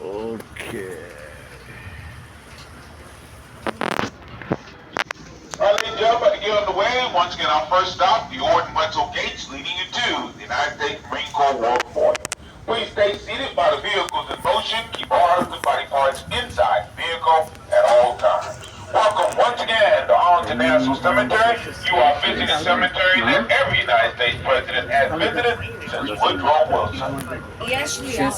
Okay. All right, ladies and gentlemen, to get underway, once again, our first stop, the Orton Wetzel Gates, leading you to the United States Marine Corps War Memorial. Please stay seated while the vehicles in motion. Keep all arms and body parts inside the vehicle at all times. Welcome once again to Arlington National Cemetery. You are visiting a cemetery that every United States president has visited since Woodrow Wilson. Yes, we are.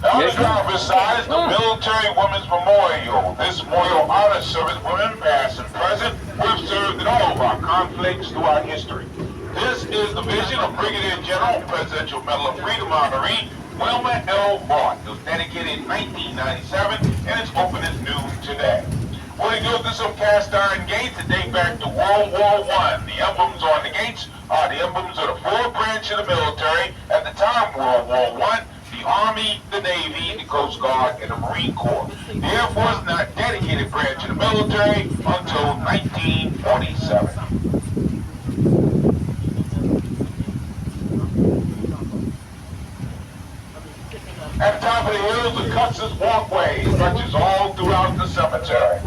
On the driver's side is the Military Women's Memorial. This memorial honors service women, past and present, who have served in all of our conflicts throughout history. This is the vision of Brigadier General Presidential Medal of Freedom honoree Wilma L. Vaught. It was dedicated in 1997 and it's open as new today. We're going to go through some cast iron gates that date back to World War I. The emblems on the gates are the emblems of the four branches of the military at the time of World War I. The Army, the Navy, the Coast Guard, and the Marine Corps. The Air Force is not a dedicated branch of the military until 1947. At the top of the hill, the Custis Walkway stretches all throughout the cemetery.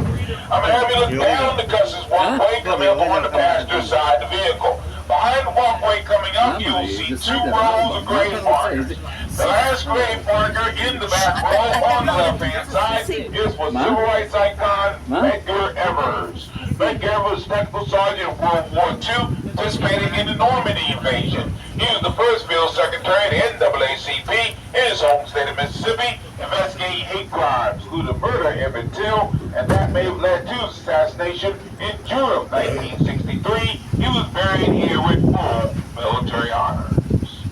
I'm going to have you look down the Custis Walkway coming up on the passenger side of the vehicle. Behind the walkway coming up, you'll see two rows of grave markers. The last grave marker in the back row on the left-hand side is for civil rights icon Medgar Evers. Medgar Evers, Technical Sergeant of World War II, participated in the Normandy invasion. He was the first field secretary of the NAACP in his home state of Mississippi, investigating hate crimes, including the murder of Emmett Till, and that may have led to his assassination in June of 1963. He was buried here with full military honors.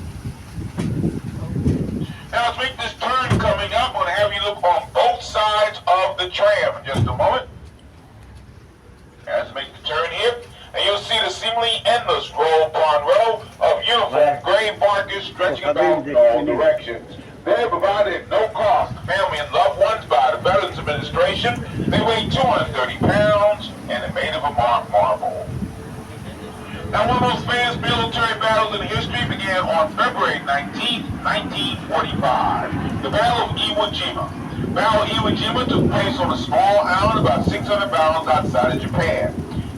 Now, let's make this turn coming up. I'm going to have you look on both sides of the tram in just a moment. Let's make the turn here. And you'll see the seemingly endless row upon row of uniformed grave markers stretching about in all directions. They're provided at no cost to family and loved ones by the Veterans Administration. They weigh 230 pounds and are made of a marble. Now, one of those famous military battles in history began on February 19, 1945. The Battle of Iwo Jima. The Battle of Iwo Jima took place on a small island about 600 miles outside of Japan.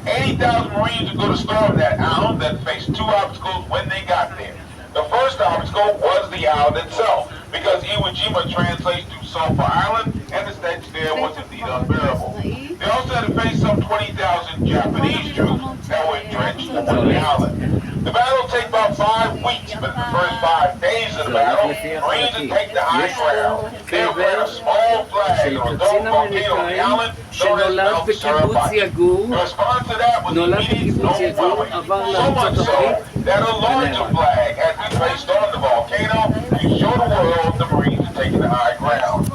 80,000 Marines would go to storm that island that faced two obstacles when they got there. The first obstacle was the island itself, because Iwo Jima translates to Sulphur Island, and the stench there was indeed unbearable. They also had to face some 20,000 Japanese troops that were entrenched on the island. The battle would take about 5 weeks, but in the first 5 days of the battle, Marines would take the high ground. They would plant a small flag on a dome volcano on the island, known as Mount Surabaya. The response to that was immediate and overwhelming, so much so that a larger flag had been placed on the volcano to show the world the Marines had taken the high ground.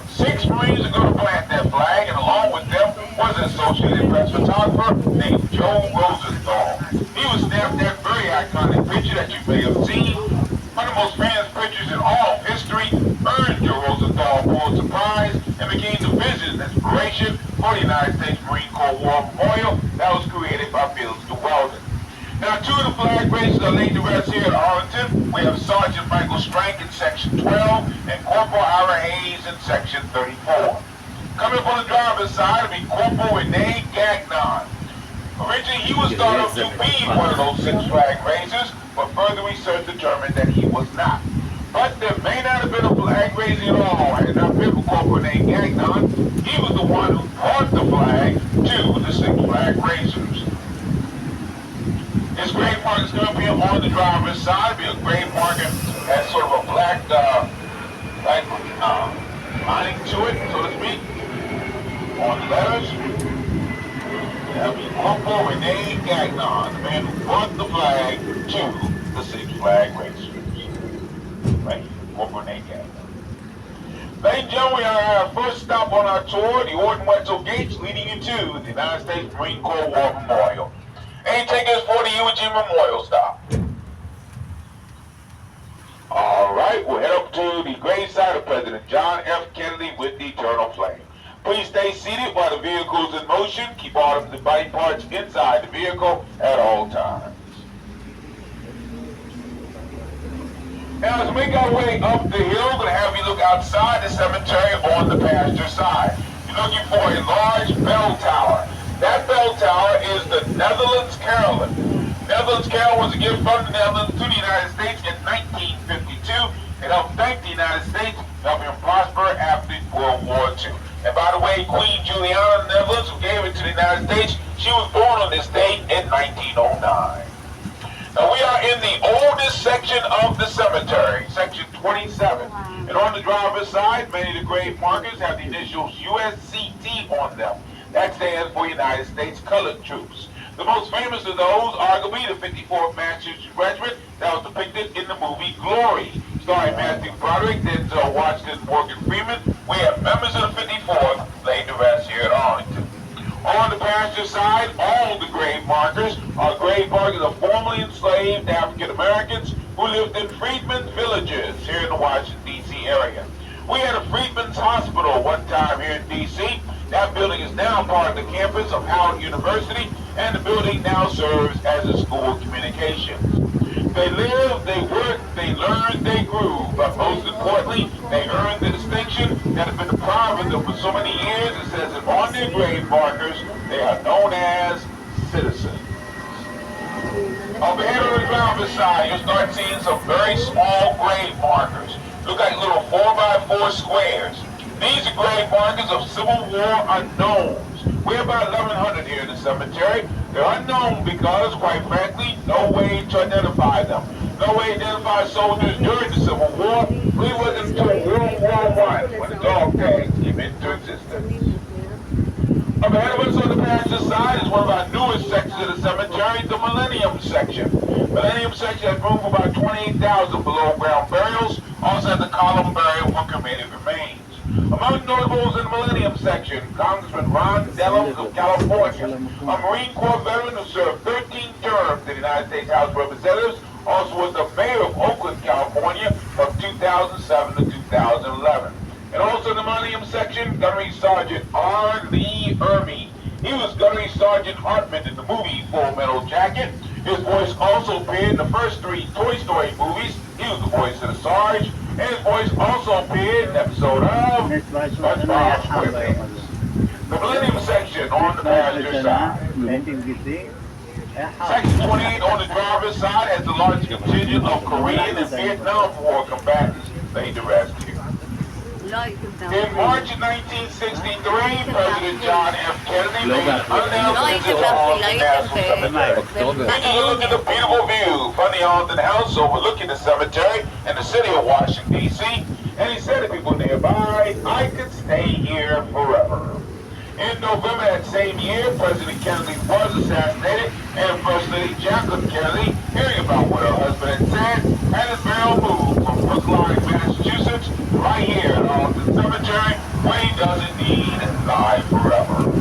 6 Marines are going to plant that flag, and along with them was an Associated Press photographer named Joe Rosenthal. He was snapped that very iconic picture that you may have seen. One of the most famous pictures in all of history, earned Joe Rosenthal Pulitzer Prize and became the vision and inspiration for the United States Marine Corps War Memorial that was created by Fields to Weldon. Now, 2 of the flag raisers are laid to rest here at Arlington. We have Sergeant Michael Strank in Section 12 and Corporal Ira Hayes in Section 34. Coming up on the driver's side will be Corporal Rene Gagnon. Originally, he was thought of to be one of those 6 flag raisers, but further research determined that he was not. But there may not have been a flag raising at all had it not been for Corporal Rene Gagnon. He was the one who brought the flag to the 6 flag raisers. This grave marker is going to be on the driver's side. It'll be a grave marker that has sort of a black lining to it, so to speak, on the letters. That'll be Corporal Rene Gagnon, the man who brought the flag to the 6 flag raisers. Right? Corporal Rene Gagnon. Ladies and gentlemen, we are our first stop on our tour, the Orton Wetzel Gates, leading you to the United States Marine Corps War Memorial. And take us for the Iwo Jima Memorial stop. All right, we'll head up to the gravesite of President John F. Kennedy with the eternal flame. Please stay seated while the vehicle is in motion. Keep all of the body parts inside the vehicle at all times. Now, as we make our way up the hill, we're going to have you look outside the cemetery on the pasture side. You're looking for a large bell tower. That bell tower is the Netherlands Carillon. Netherlands Carillon was a gift from the Netherlands to the United States in 1952. It helped thank the United States, helping him prosper after World War II. And by the way, Queen Juliana of the Netherlands, who gave it to the United States, she was born on this date in 1909. Now we are in the oldest section of the cemetery, section 27. And on the driver's side, many of the grave markers have the initials USCT on them. That stands for United States Colored Troops. The most famous of those arguably the 54th Massachusetts Regiment that was depicted in the movie Glory, starring Matthew Broderick, Denzel Washington, Morgan Freeman. We have members of the 54th laid to rest here at Arlington. On the pasture side, all the grave markers are grave markers of formerly enslaved African Americans who lived in freedmen's villages here in the Washington, D.C. area. We had a Freedmen's Hospital one time here in D.C. That building is now part of the campus of Howard University, and the building now serves as a school of communications. They lived, they worked, they learned, they grew, but most importantly, they earned the distinction that has been deprived of them for so many years. It says that on their grave markers, they are known as citizens. Over here on the driver's side, you'll start seeing some very small grave markers. Look like little 4x4 squares. These are grave markers of Civil War unknowns. We're about 1,100 here in the cemetery. They're unknown because, quite frankly, no way to identify them. No way to identify soldiers during the Civil War. We wasn't until World War I when the dog tags came into existence. Up ahead of us on the passenger side is one of our newest sections of the cemetery, the Millennium section. Millennium section has room for about 28,000 below ground burials, also has a column burial for cremated remains. Among notables in the Millennium section, Congressman Ron Dellums of California, a Marine Corps veteran who served 13 terms in the United States House of Representatives, also was the mayor of Oakland, California from 2007 to 2011. And also in the Millennium section, Gunnery Sergeant R. Lee Ermey. He was Gunnery Sergeant Hartman in the movie Full Metal Jacket. His voice also appeared in the first 3 Toy Story movies. He was the voice of the Sarge. And his voice also appeared in an episode of SpongeBob SquarePants. The Millennium section on the passenger side. Section 28 on the driver's side has the largest contingent of Korean and Vietnam War combatants laid to rest here. In March of 1963, President John F. Kennedy made an unannounced visit to Arlington National Cemetery. Taking a look at the beautiful view from the Arlington House overlooking the cemetery and the city of Washington, D.C., and he said to people nearby, "I could stay here forever." In November that same year, President Kennedy was assassinated, and First Lady Jacqueline Kennedy, hearing about what her husband had said, had his burial moved from Brookline, Massachusetts, right here at Arlington Cemetery, where he does indeed lie forever.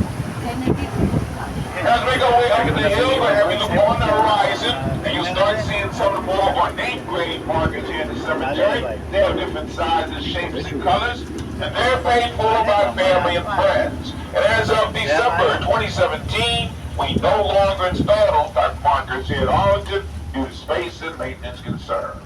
As we go way up the hill, we're having a look on the horizon, and you'll start seeing some of the more ornate grave markers here in the cemetery. They have different sizes, shapes, and colors, and they're paid for by family and friends. And as of December 2017, we no longer install those type of markers here at Arlington due to space and maintenance concerns.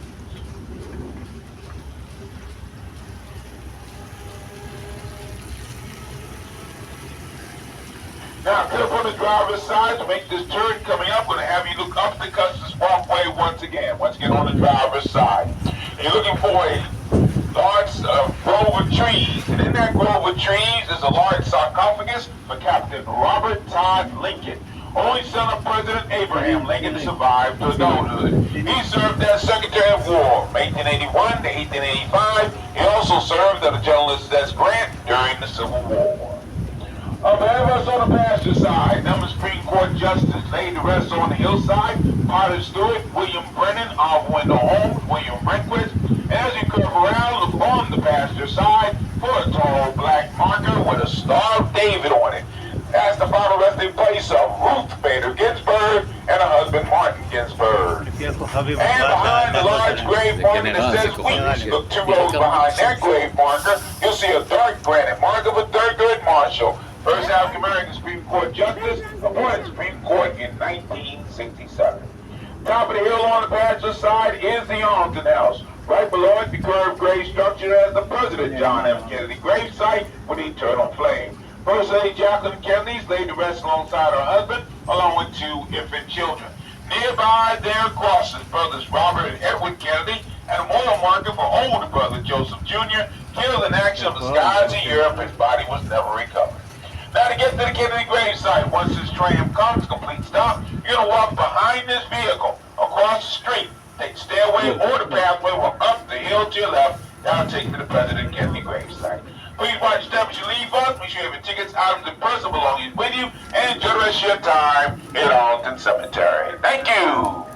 Now, get up on the driver's side to make this turn coming up. We're going to have you look up the Custis Walkway once again on the driver's side. And you're looking for a large grove of trees, and in that grove of trees is a large sarcophagus for Captain Robert Todd Lincoln, only son of President Abraham Lincoln to survive to adulthood. He served as Secretary of War from 1881 to 1885. He also served under General S. Grant during the Civil War. Up ahead of us on the passenger side, number Supreme Court Justice laid to rest on the hillside, Potter Stewart, William Brennan, Oliver Wendell Holmes, William Rehnquist. And as you curve around, look on the passenger side for a tall black marker with a Star of David on it. That's the final resting place of Ruth Bader Ginsburg and her husband Martin Ginsburg. And behind the large grave marker that says Weeks, look 2 rows behind that grave marker, you'll see a dark granite mark of a Thurgood Marshall, first African American Supreme Court Justice, appointed Supreme Court in 1967. Top of the hill on the passenger side is the Arlington House. Right below it, the curved gray structure has the president. President John F. Kennedy gravesite with eternal flame. First Lady Jacqueline Kennedy is laid to rest alongside her husband, along with 2 infant children. Nearby there crosses brothers Robert and Edward Kennedy, and a memorial marker for older brother Joseph Jr., killed in action of the skies in Europe. His body was never recovered. Now to get to the Kennedy gravesite, once this tram comes, complete stop, you're going to walk behind this vehicle, across the street, take the stairway or the pathway, walk up the hill to your left, that'll take you to the President Kennedy gravesite. Please watch your step as you leave us. Make sure you have your tickets, items, and personal belongings with you, and enjoy the rest of your time in Arlington Cemetery. Thank you.